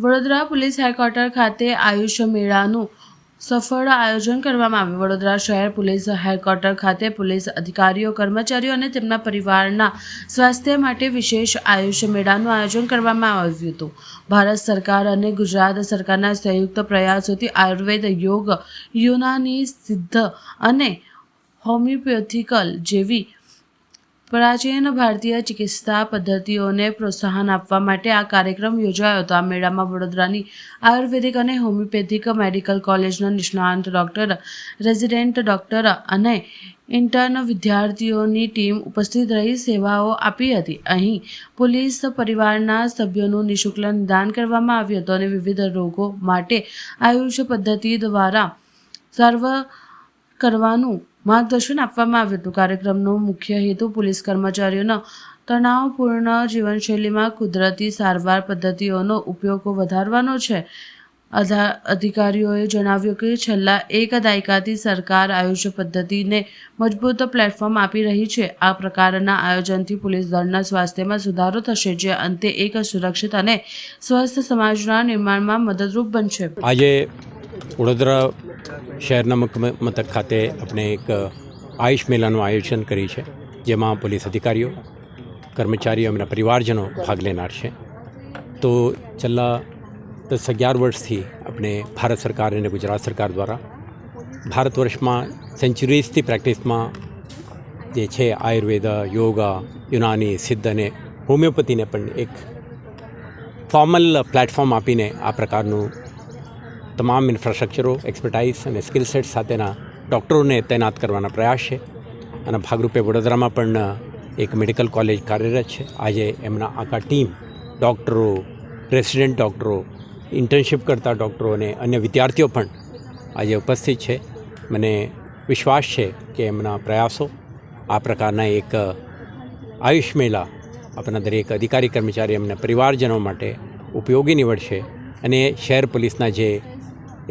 Vadodara police headquarter ખાતે આયુષ મેળાનું સફળ આયોજન કરવામાં આવ્યું। વડોદરા શહેર પોલીસ હેડક્વાર્ટર ખાતે પોલીસ અધિકારીઓ, કર્મચારીઓ અને તેમના પરિવારના સ્વાસ્થ્ય માટે વિશેષ આયુષ મેળાનું આયોજન કરવામાં આવ્યું હતું। ભારત સરકાર અને ગુજરાત સરકારના સંયુક્ત પ્રયાસોથી આયુર્વેદ, યોગ, યુનાની, સિદ્ધ અને હોમિયોપેથિકલ જેવી પ્રાચીન ભારતીય ચિકિત્સા પદ્ધતિઓને પ્રોત્સાહન આપવા માટે આ કાર્યક્રમ યોજાયો હતો। આ મેળામાં વડોદરાની આયુર્વેદિક અને હોમિયોપેથિક મેડિકલ કોલેજના નિષ્ણાંત ડૉક્ટર, રેઝિડેન્ટ ડૉક્ટર અને ઇન્ટર્ન વિદ્યાર્થીઓની ટીમ ઉપસ્થિત રહી સેવાઓ આપી હતી। અહીં પોલીસ પરિવારના સભ્યોનું નિઃશુલ્ક નિદાન કરવામાં આવ્યું હતું અને વિવિધ રોગો માટે આયુષ પદ્ધતિ દ્વારા સારવાર કરવાનું માર્ગદર્શન આપવામાં આવ્યું હતું। કાર્યક્રમનો મુખ્ય હેતુ પોલીસ કર્મચારીઓના તણાવપૂર્ણ જીવનશૈલીમાં કુદરતી સારવાર પદ્ધતિઓનો ઉપયોગ વધારવાનો છે। અધિકારીઓએ જણાવ્યું કે છેલ્લા એક દાયકાથી સરકાર આયુષ પદ્ધતિને મજબૂત પ્લેટફોર્મ આપી રહી છે। આ પ્રકારના આયોજનથી પોલીસ દળના સ્વાસ્થ્યમાં સુધારો થશે, જે અંતે એક સુરક્ષિત અને સ્વસ્થ સમાજના નિર્માણમાં મદદરૂપ બનશે। આજે વડોદરા શહેરના મુખ્ય મથક ખાતે આપણે એક આયુષ મેળાનું આયોજન કરી છે, જેમાં પોલીસ અધિકારીઓ, કર્મચારીઓ, એમના પરિવારજનો ભાગ લેનાર છે। તો છેલ્લા 10-11 વર્ષથી આપણે ભારત સરકાર અને ગુજરાત સરકાર દ્વારા ભારત વર્ષમાં સેન્ચુરીઝથી પ્રેક્ટિસમાં જે છે આયુર્વેદ, યોગા, યુનાની, સિદ્ધ અને હોમિયોપેથીને પણ એક ફોર્મલ પ્લેટફોર્મ આપીને આ પ્રકારનું તમામ ઇન્ફ્રાસ્ટ્રક્ચરો, એક્સપર્ટાઇઝ અને સ્કિલ સેટ સાથેના ડૉક્ટરોને તૈનાત કરવાના પ્રયાસ છે। અને ભાગરૂપે વડોદરામાં પણ એક મેડિકલ કોલેજ કાર્યરત છે। આજે એમના આખા ટીમ ડૉક્ટરો, રેસિડેન્ટ ડૉક્ટરો, ઇન્ટર્નશિપ કરતા ડૉક્ટરો અને અન્ય વિદ્યાર્થીઓ પણ આજે ઉપસ્થિત છે। મને વિશ્વાસ છે કે એમના પ્રયાસો આ પ્રકારના એક આયુષ મેળા આપણા દરેક અધિકારી, કર્મચારી, એમના પરિવારજનો માટે ઉપયોગી નીવડશે અને શહેર પોલીસના જે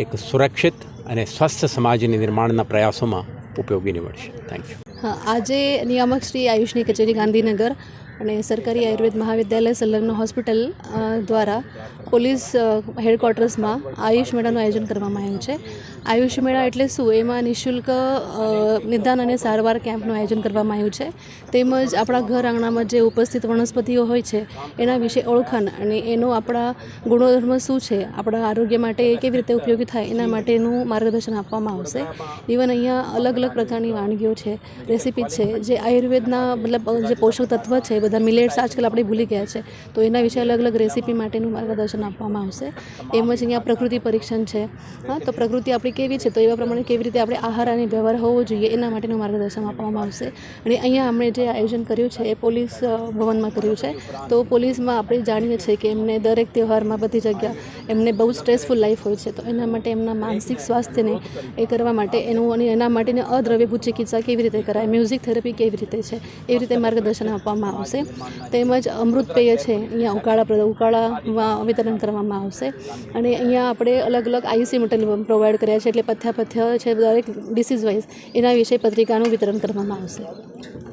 એક સુરક્ષિત અને સ્વસ્થ સમાજની નિર્માણના પ્રયાસોમાં ઉપયોગી નીવડશે। Thank you. હા, આજે નિયામક શ્રી આયુષની કચેરી ગાંધીનગર અને સરકારી આયુર્વેદ મહાવિદ્યાલય સંલગ્ન હોસ્પિટલ દ્વારા પોલીસ હેડક્વાર્ટર્સમાં આયુષ મેળાનું આયોજન કરવામાં આવ્યું છે। આયુષ મેળા એટલે શું? એમાં નિઃશુલ્ક નિદાન અને સારવાર કેમ્પનું આયોજન કરવામાં આવ્યું છે। તેમજ આપણા ઘર આંગણામાં જે ઉપસ્થિત વનસ્પતિઓ હોય છે એના વિશે ઓળખાણ અને એનો આપણા ગુણધર્મ શું છે, આપણા આરોગ્ય માટે કેવી રીતે ઉપયોગી થાય એના માટેનું માર્ગદર્શન આપવામાં આવશે। ઇવન અહીંયા અલગ અલગ પ્રકારની વાનગીઓ છે, રેસીપી છે, જે આયુર્વેદના મતલબ જે પોષક તત્વ છે, બધા મિલેટ્સ આજકાલ આપણે ભૂલી ગયા છે, તો એના વિશે અલગ અલગ રેસીપી માટેનું માર્ગદર્શન આપવામાં આવશે। એમ જ અહીંયા પ્રકૃતિ પરીક્ષણ છે। હા, તો પ્રકૃતિ આપણી કેવી છે, તો એવા પ્રમાણે કેવી રીતે આપણે આહાર અને વ્યવહાર હોવો જોઈએ એના માટેનું માર્ગદર્શન આપવામાં આવશે। અને અહીંયા આપણે જે આયોજન કર્યું છે એ પોલીસ ભવનમાં કર્યું છે। તો પોલીસમાં આપણે જાણીએ છીએ કે એમને દરેક તહેવારમાં બધી જગ્યા એમને બહુ સ્ટ્રેસફુલ લાઈફ હોય છે, તો એના માટે એમના માનસિક સ્વાસ્થ્યને એ કરવા માટે અને એના માટેની અદ્રવ્યભૂત ચિકિત્સા કેવી રીતે કરાય, મ્યુઝિક થેરપી કેવી રીતે છે, એવી રીતે માર્ગદર્શન આપવામાં આવશે। તેમજ અમૃત પેય છે, અહીંયા ઉકાળા વિતરણ કરવામાં આવશે। અને અહીંયા આપણે અલગ અલગ આઈસી મટીરિયલ પ્રોવાઈડ કર્યા છે, એટલે પથ્ય છે દરેક ડિસીઝ વાઇઝ એના વિશે પત્રિકાનું વિતરણ કરવામાં આવશે।